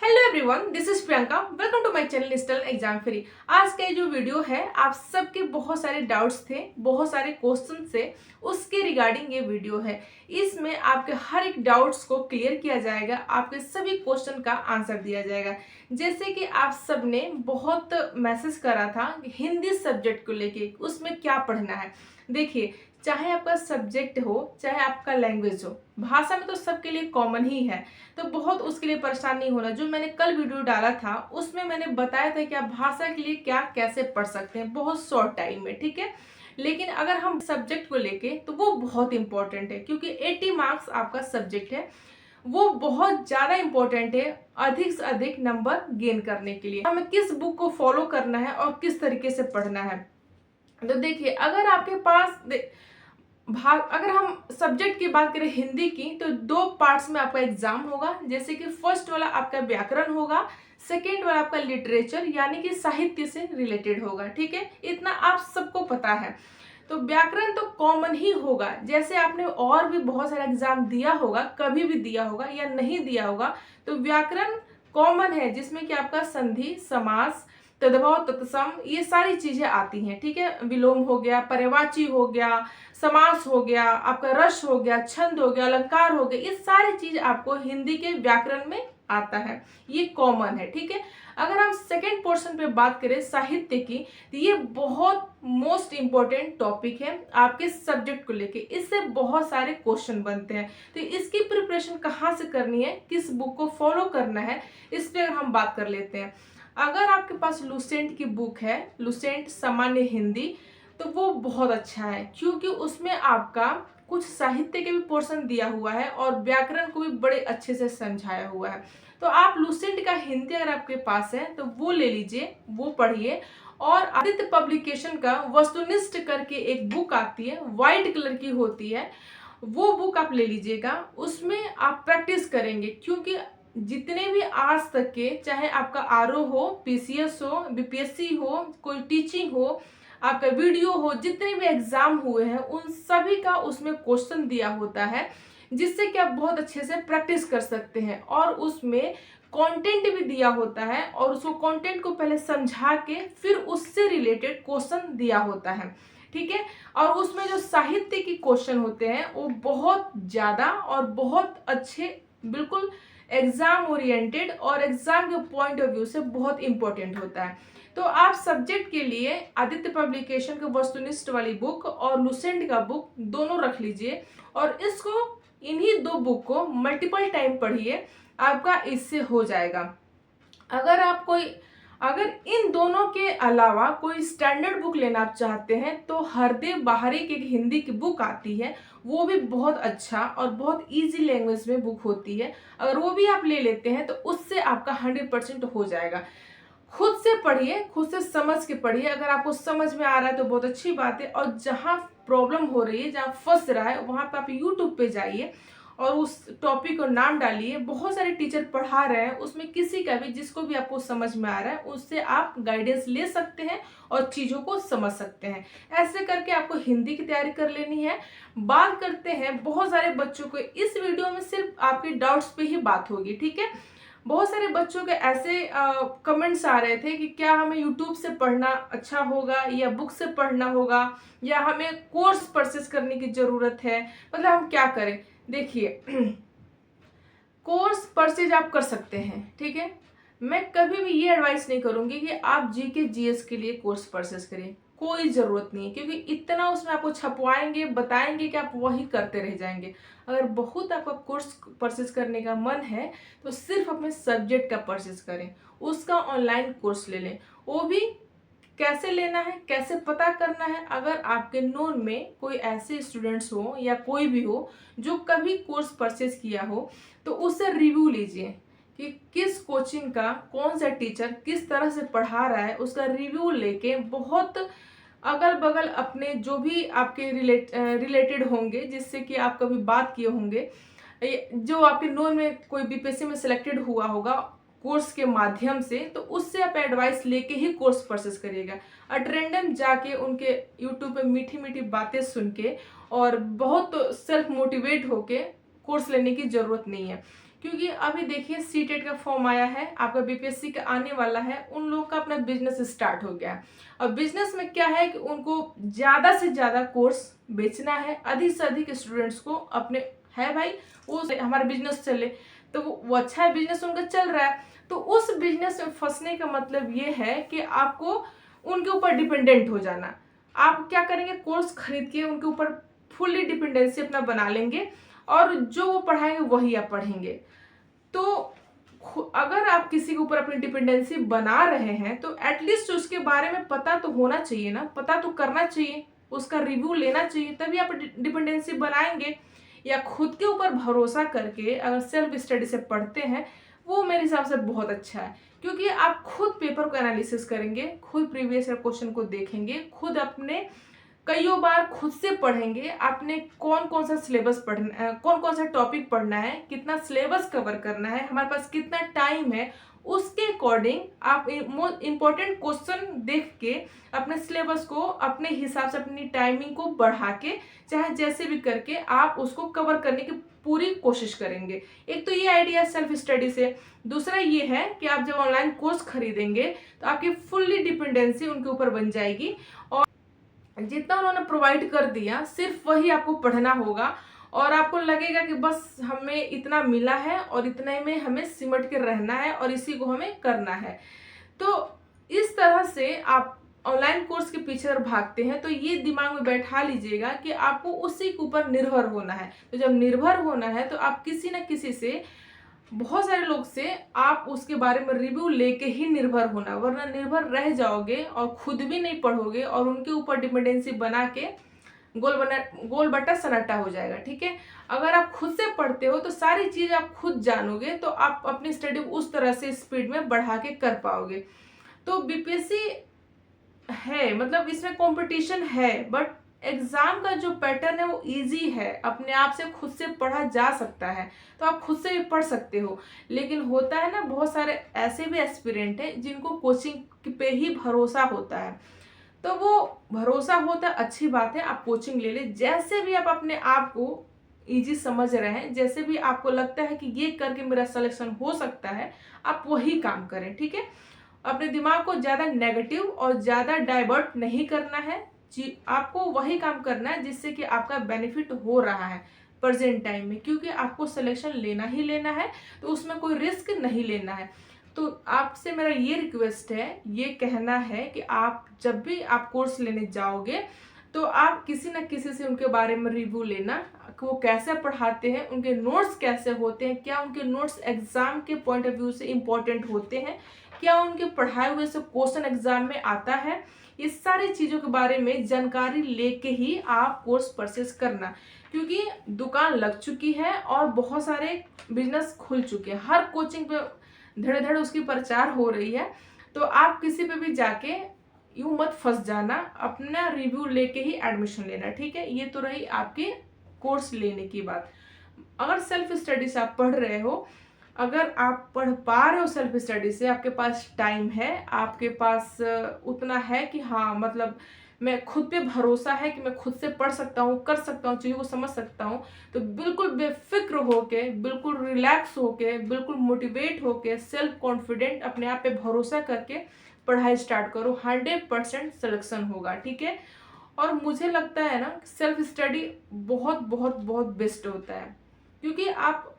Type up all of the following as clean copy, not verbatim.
Hello everyone, this is Priyanka. Welcome to my channel install exam free. आज का जो video है, आप सबके बहुत सारे डाउट्स थे, बहुत सारे क्वेश्चन थे, उसके रिगार्डिंग ये वीडियो है। इसमें आपके हर एक डाउट्स को क्लियर किया जाएगा, आपके सभी क्वेश्चन का आंसर दिया जाएगा। जैसे कि आप सब ने बहुत मैसेज करा था हिंदी सब्जेक्ट को लेके, उसमें क्या पढ़ना है। देखिए, चाहे आपका सब्जेक्ट हो चाहे आपका लैंग्वेज हो, भाषा में तो सबके लिए कॉमन ही है, तो बहुत उसके लिए परेशान नहीं होना। जो मैंने कल वीडियो डाला था उसमें मैंने बताया था कि आप भाषा के लिए क्या कैसे पढ़ सकते हैं बहुत शॉर्ट टाइम में, ठीक है। लेकिन अगर हम सब्जेक्ट को लेके तो वो बहुत इंपॉर्टेंट है, क्योंकि 80 मार्क्स आपका सब्जेक्ट है, वो बहुत ज़्यादा इंपॉर्टेंट है अधिक से अधिक नंबर गेन करने के लिए। हमें किस बुक को फॉलो करना है और किस तरीके से पढ़ना है। तो देखिए, अगर आपके पास अगर हम सब्जेक्ट की बात करें हिंदी की, तो दो पार्ट्स में आपका एग्जाम होगा। जैसे कि फर्स्ट वाला आपका व्याकरण होगा, सेकेंड वाला आपका लिटरेचर यानी कि साहित्य से रिलेटेड होगा, ठीक है। इतना आप सबको पता है। तो व्याकरण तो कॉमन ही होगा, जैसे आपने और भी बहुत सारा एग्जाम दिया होगा, कभी भी दिया होगा या नहीं दिया होगा, तो व्याकरण कॉमन है, जिसमें कि आपका संधि, समास, तद्भव, तत्सम, ये सारी चीजें आती हैं, ठीक है। विलोम हो गया, पर्यायवाची हो गया, समास हो गया, आपका रस हो गया, छंद हो गया, अलंकार हो गया, ये सारी चीज आपको हिंदी के व्याकरण में आता है, ये कॉमन है, ठीक है। अगर हम सेकेंड पोर्शन पे बात करें साहित्य की, तो ये बहुत मोस्ट इंपॉर्टेंट टॉपिक है आपके सब्जेक्ट को लेके। इससे बहुत सारे क्वेश्चन बनते हैं, तो इसकी प्रिपरेशन कहाँ से करनी है, किस बुक को फॉलो करना है, इस पर हम बात कर लेते हैं। अगर आपके पास लुसेंट की बुक है, लुसेंट सामान्य हिंदी, तो वो बहुत अच्छा है, क्योंकि उसमें आपका कुछ साहित्य के भी पोर्शन दिया हुआ है और व्याकरण को भी बड़े अच्छे से समझाया हुआ है। तो आप लुसेंट का हिंदी अगर आपके पास है तो वो ले लीजिए, वो पढ़िए। और आदित्य पब्लिकेशन का वस्तुनिष्ठ करके एक बुक आती है, व्हाइट कलर की होती है, वो बुक आप ले लीजिएगा। उसमें आप प्रैक्टिस करेंगे, क्योंकि जितने भी आज तक के, चाहे आपका आरओ हो, पीसीएस हो, बीपीएससी हो, कोई टीचिंग हो, आपका वीडियो हो, जितने भी एग्जाम हुए हैं उन सभी का उसमें क्वेश्चन दिया होता है, जिससे कि आप बहुत अच्छे से प्रैक्टिस कर सकते हैं। और उसमें कंटेंट भी दिया होता है, और उसको कंटेंट को पहले समझा के फिर उससे रिलेटेड क्वेश्चन दिया होता है, ठीक है। और उसमें जो साहित्य के क्वेश्चन होते हैं वो बहुत ज़्यादा और बहुत अच्छे, बिल्कुल एग्जाम ओरिएंटेड और एग्जाम के पॉइंट ऑफ व्यू से बहुत इंपॉर्टेंट होता है। तो आप सब्जेक्ट के लिए आदित्य पब्लिकेशन के वस्तुनिष्ठ वाली बुक और लुसेंट का बुक दोनों रख लीजिए, और इसको, इन्हीं दो बुक को मल्टीपल टाइम पढ़िए, आपका इससे हो जाएगा। अगर इन दोनों के अलावा कोई स्टैंडर्ड बुक लेना आप चाहते हैं, तो हरदेव बाहरी की एक हिंदी की बुक आती है, वो भी बहुत अच्छा और बहुत इजी लैंग्वेज में बुक होती है। अगर वो भी आप ले लेते हैं तो उससे आपका 100% हो जाएगा। खुद से पढ़िए, खुद से समझ के पढ़िए। अगर आपको समझ में आ रहा है तो बहुत अच्छी बात है, और जहाँ प्रॉब्लम हो रही है, जहाँ फंस रहा है, वहाँ पे आप यूट्यूब पे जाइए और उस टॉपिक को नाम डालिए। बहुत सारे टीचर पढ़ा रहे हैं, उसमें किसी का भी, जिसको भी आपको समझ में आ रहा है, उससे आप गाइडेंस ले सकते हैं और चीज़ों को समझ सकते हैं। ऐसे करके आपको हिंदी की तैयारी कर लेनी है। बात करते हैं बहुत सारे बच्चों को, इस वीडियो में सिर्फ आपके डाउट्स पे ही बात होगी, ठीक है। बहुत सारे बच्चों के ऐसे कमेंट्स आ रहे थे कि क्या हमें यूट्यूब से पढ़ना अच्छा होगा या बुक से पढ़ना होगा, या हमें कोर्स परचेस करने की ज़रूरत है, मतलब हम क्या करें। देखिए, कोर्स परचेज आप कर सकते हैं, ठीक है। मैं कभी भी ये एडवाइस नहीं करूंगी कि आप जीके जीएस के लिए कोर्स परचेस करें, कोई ज़रूरत नहीं है, क्योंकि इतना उसमें आपको छपवाएंगे, बताएंगे कि आप वही करते रह जाएंगे। अगर बहुत आपका कोर्स परचेज करने का मन है तो सिर्फ अपने सब्जेक्ट का परचेज करें, उसका ऑनलाइन कोर्स ले लें। वो भी कैसे लेना है, कैसे पता करना है। अगर आपके नोन में कोई ऐसे स्टूडेंट्स हो या कोई भी हो जो कभी कोर्स परचेज किया हो, तो उससे रिव्यू लीजिए कि किस कोचिंग का कौन सा टीचर किस तरह से पढ़ा रहा है, उसका रिव्यू लेके बहुत अगल बगल अपने जो भी आपके रिलेटेड होंगे, जिससे कि आप कभी बात किए होंगे, जो आपके नोन में कोई बीपीएससी में सिलेक्टेड हुआ होगा कोर्स के माध्यम से, तो उससे आप एडवाइस लेके ही कोर्स परचेस करिएगा। अट रैंडम जाके उनके यूट्यूब पे मीठी मीठी बातें सुन के और बहुत सेल्फ मोटिवेट होके कोर्स लेने की ज़रूरत नहीं है, क्योंकि अभी देखिए सीटेट का फॉर्म आया है, आपका बीपीएससी का आने वाला है, उन लोगों का अपना बिजनेस स्टार्ट हो गया है। और बिजनेस में क्या है कि उनको ज़्यादा से ज़्यादा कोर्स बेचना है, अधिक से अधिक स्टूडेंट्स को अपने, है भाई वो हमारा बिजनेस चले, तो वो अच्छा है, बिजनेस उनका चल रहा है। तो उस बिजनेस में फंसने का मतलब ये है कि आपको उनके ऊपर डिपेंडेंट हो जाना। आप क्या करेंगे, कोर्स खरीद के उनके ऊपर फुल्ली डिपेंडेंसी अपना बना लेंगे और जो वो पढ़ाएंगे वही आप पढ़ेंगे। तो अगर आप किसी के ऊपर अपनी डिपेंडेंसी बना रहे हैं तो एटलीस्ट उसके बारे में पता तो होना चाहिए ना, पता तो करना चाहिए, उसका रिव्यू लेना चाहिए, तभी आप डिपेंडेंसी बनाएंगे। या खुद के ऊपर भरोसा करके अगर सेल्फ स्टडी से पढ़ते हैं, वो मेरे हिसाब से बहुत अच्छा है, क्योंकि आप खुद पेपर को एनालिसिस करेंगे, खुद प्रीवियस ईयर क्वेश्चन को देखेंगे, खुद अपने कईयों बार खुद से पढ़ेंगे, आपने कौन कौन सा सिलेबस पढ़ना, कौन कौन सा टॉपिक पढ़ना है, कितना सिलेबस कवर करना है, हमारे पास कितना टाइम है, उसके अकॉर्डिंग आप इम्पोर्टेंट क्वेश्चन देख के अपने सिलेबस को अपने हिसाब से अपनी टाइमिंग को बढ़ा के चाहे जैसे भी करके आप उसको कवर करने की पूरी कोशिश करेंगे। एक तो ये आइडिया है सेल्फ स्टडी से। दूसरा ये है कि आप जब ऑनलाइन कोर्स खरीदेंगे तो आपकी फुल्ली डिपेंडेंसी उनके ऊपर बन जाएगी और जितना उन्होंने प्रोवाइड कर दिया सिर्फ वही आपको पढ़ना होगा और आपको लगेगा कि बस हमें इतना मिला है और इतने में हमें सिमट के रहना है और इसी को हमें करना है। तो इस तरह से आप ऑनलाइन कोर्स के पीछे अगर भागते हैं तो ये दिमाग में बैठा लीजिएगा कि आपको उसी के ऊपर निर्भर होना है। तो जब निर्भर होना है तो आप किसी न किसी से, बहुत सारे लोग से आप उसके बारे में रिव्यू लेके ही निर्भर होना, वरना निर्भर रह जाओगे और खुद भी नहीं पढ़ोगे और उनके ऊपर डिपेंडेंसी बना के गोल बट्टा सन्नाटा हो जाएगा। ठीक है, अगर आप खुद से पढ़ते हो तो सारी चीज आप खुद जानोगे, तो आप अपनी स्टडी उस तरह से स्पीड में बढ़ा के कर पाओगे। तो बीपीएससी है, मतलब इसमें कंपटीशन है, बट एग्जाम का जो पैटर्न है वो इजी है, अपने आप से खुद से पढ़ा जा सकता है, तो आप खुद से भी पढ़ सकते हो। लेकिन होता है ना, बहुत सारे ऐसे भी एस्पिरेंट हैं जिनको कोचिंग पे ही भरोसा होता है, तो वो भरोसा होता है, अच्छी बात है, आप कोचिंग ले ले। जैसे भी आप अपने आप को इजी समझ रहे हैं, जैसे भी आपको लगता है कि ये करके मेरा सिलेक्शन हो सकता है, आप वही काम करें। ठीक है, अपने दिमाग को ज़्यादा नेगेटिव और ज़्यादा डाइवर्ट नहीं करना है जी, आपको वही काम करना है जिससे कि आपका बेनिफिट हो रहा है प्रेजेंट टाइम में, क्योंकि आपको सिलेक्शन लेना ही लेना है, तो उसमें कोई रिस्क नहीं लेना है। तो आपसे मेरा ये रिक्वेस्ट है, ये कहना है कि आप जब भी आप कोर्स लेने जाओगे तो आप किसी न किसी से उनके बारे में रिव्यू लेना, वो कैसे पढ़ाते हैं, उनके नोट्स कैसे होते हैं, क्या उनके नोट्स एग्जाम के पॉइंट ऑफ व्यू से इम्पोर्टेंट होते हैं, क्या उनके पढ़ाए हुए से क्वेश्चन एग्जाम में आता है, ये सारी चीज़ों के बारे में जानकारी लेके ही आप कोर्स परचेस करना। क्योंकि दुकान लग चुकी है और बहुत सारे बिजनेस खुल चुके हैं, हर कोचिंग पे धड़े धड़े उसकी प्रचार हो रही है। तो आप किसी पे भी जाके यूं मत फंस जाना, अपना रिव्यू लेके ही एडमिशन लेना। ठीक है, ये तो रही आपके कोर्स लेने की बात। अगर सेल्फ स्टडी से आप पढ़ रहे हो, अगर आप पढ़ पा रहे हो सेल्फ स्टडी से, आपके पास टाइम है, आपके पास उतना है कि हाँ मतलब मैं खुद पे भरोसा है कि मैं खुद से पढ़ सकता हूँ, कर सकता हूँ, चीज़ों को समझ सकता हूँ, तो बिल्कुल बेफिक्र होके, बिल्कुल रिलैक्स होके, बिल्कुल मोटिवेट होके, सेल्फ कॉन्फिडेंट, अपने आप पे भरोसा करके पढ़ाई स्टार्ट करो। 100% सिलेक्शन होगा। ठीक है, और मुझे लगता है ना सेल्फ स्टडी बहुत बहुत बहुत बेस्ट होता है, क्योंकि आप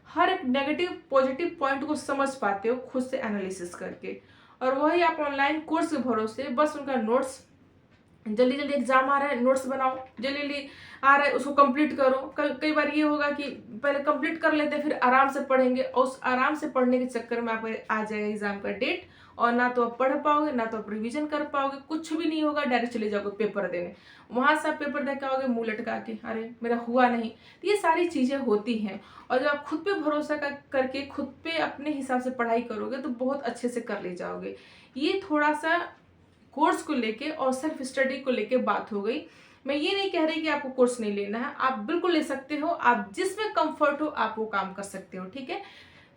हर एक नेगेटिव पॉजिटिव पॉइंट को समझ पाते हो खुद से एनालिसिस करके। और वही आप ऑनलाइन कोर्स के भरोसे बस उनका नोट्स, जल्दी जल्दी एग्जाम आ रहा है नोट्स बनाओ, जल्दी जल्दी आ रहा है उसको कंप्लीट करो। कई बार ये होगा कि पहले कंप्लीट कर लेते हैं फिर आराम से पढ़ेंगे, और उस आराम से पढ़ने के चक्कर में आपको आ जाएगा एग्जाम का डेट, और ना तो आप पढ़ पाओगे, ना तो आप रिवीजन कर पाओगे, कुछ भी नहीं होगा, डायरेक्ट चले जाओगे पेपर देने। वहां से आप पेपर दे के आओगे मुंह लटका के, अरे मेरा हुआ नहीं। तो ये सारी चीज़ें होती हैं, और जब आप खुद पे भरोसा करके खुद पे अपने हिसाब से पढ़ाई करोगे तो बहुत अच्छे से कर ले जाओगे। ये थोड़ा सा कोर्स को लेके और सेल्फ स्टडी को लेके बात हो गई। मैं ये नहीं कह रही कि आपको कोर्स नहीं लेना है, आप बिल्कुल ले सकते हो, आप जिसमें कंफर्ट हो आप वो काम कर सकते हो। ठीक है,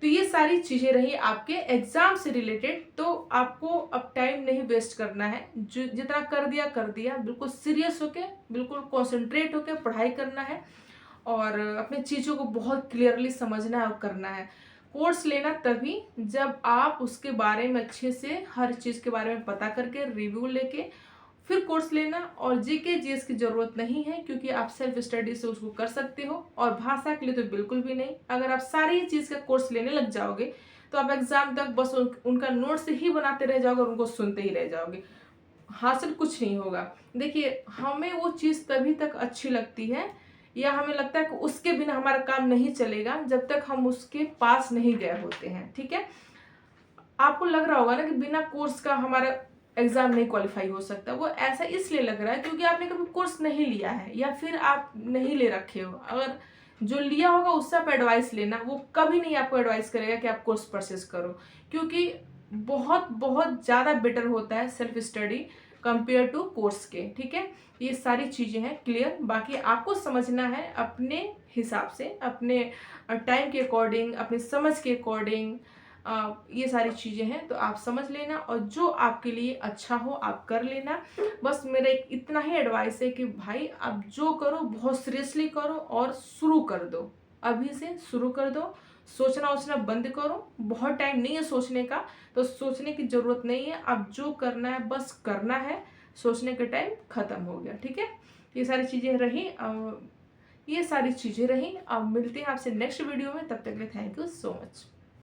तो ये सारी चीज़ें रही आपके एग्जाम से रिलेटेड। तो आपको अब टाइम नहीं वेस्ट करना है, जो जितना कर दिया, बिल्कुल सीरियस होके, बिल्कुल कॉन्सेंट्रेट होके पढ़ाई करना है। और अपने चीज़ों को बहुत क्लियरली समझना है और करना है। कोर्स लेना तभी जब आप उसके बारे में अच्छे से हर चीज़ के बारे में पता करके रिव्यू लेके फिर कोर्स लेना। और जीके जीएस की ज़रूरत नहीं है, क्योंकि आप सेल्फ स्टडी से उसको कर सकते हो। और भाषा के लिए तो बिल्कुल भी नहीं। अगर आप सारी चीज़ का कोर्स लेने लग जाओगे तो आप एग्जाम तक बस उनका नोट्स ही बनाते रह जाओगे और उनको सुनते ही रह जाओगे, हासिल कुछ नहीं होगा। देखिए, हमें वो चीज़ तभी तक अच्छी लगती है या हमें लगता है कि उसके बिना हमारा काम नहीं चलेगा जब तक हम उसके पास नहीं गए होते हैं। ठीक है, आपको लग रहा होगा ना कि बिना कोर्स का हमारा एग्जाम नहीं क्वालिफाई हो सकता। वो ऐसा इसलिए लग रहा है क्योंकि आपने कभी कोर्स नहीं लिया है या फिर आप नहीं ले रखे हो। अगर जो लिया होगा उससे आप एडवाइस लेना, वो कभी नहीं आपको एडवाइस करेगा कि आप कोर्स परचेस करो, क्योंकि बहुत बहुत ज़्यादा बेटर होता है self study compare to course के। ठीक है, ये सारी चीज़ें हैं क्लियर। बाकी आपको समझना है अपने हिसाब से, अपने टाइम के अकॉर्डिंग, अपनी समझ के अकॉर्डिंग। ये सारी चीज़ें हैं तो आप समझ लेना और जो आपके लिए अच्छा हो आप कर लेना। बस मेरा एक इतना ही एडवाइस है कि भाई आप जो करो बहुत सीरियसली करो और शुरू कर दो, अभी से शुरू कर दो। सोचना वोचना बंद करो, बहुत टाइम नहीं है सोचने का, तो सोचने की ज़रूरत नहीं है। अब जो करना है बस करना है, सोचने का टाइम ख़त्म हो गया। ठीक है, ये सारी चीज़ें रही, अब मिलते हैं आपसे नेक्स्ट वीडियो में। तब तक के लिए थैंक यू सो मच।